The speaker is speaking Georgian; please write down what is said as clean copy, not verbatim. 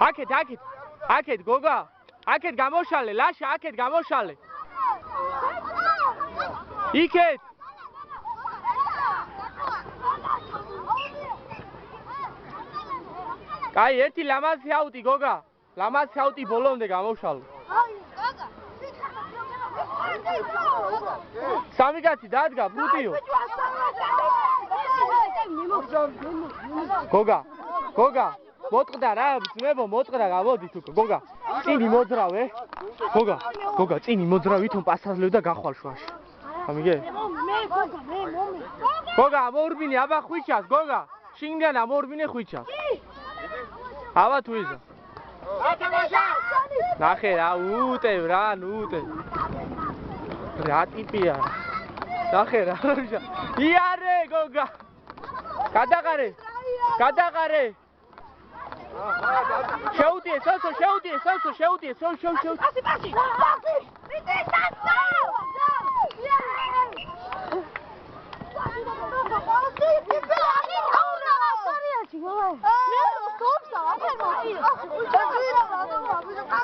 აქეთ გოგა აქეთ გამოშალე ლაშა აქეთ გამოშალე იქეთ კაი ერთი ლამაზი აუტი გოგა ლამაზი აუტი ბოლომდე გამოვშალო სამი კაცი დადგა ბრუტიო გოგა მოტყდა რა ძმებო მოტყდა გამოდით უკვე გოგა წინი მოძრავე გოგა წინი მოძრავე თვითონ პასაჟლევ და გახვალ შუაში გამიგე გოგა ამორბინე აბა ხვიჩას გოგა შინგან ამორბინე ხვიჩას აბა თუიზა ნახე რა უტევ რა ნუტე რა ტიპია ნახე რა იარე გოგა გადაყარე შეუდიე სოსო შეუდიე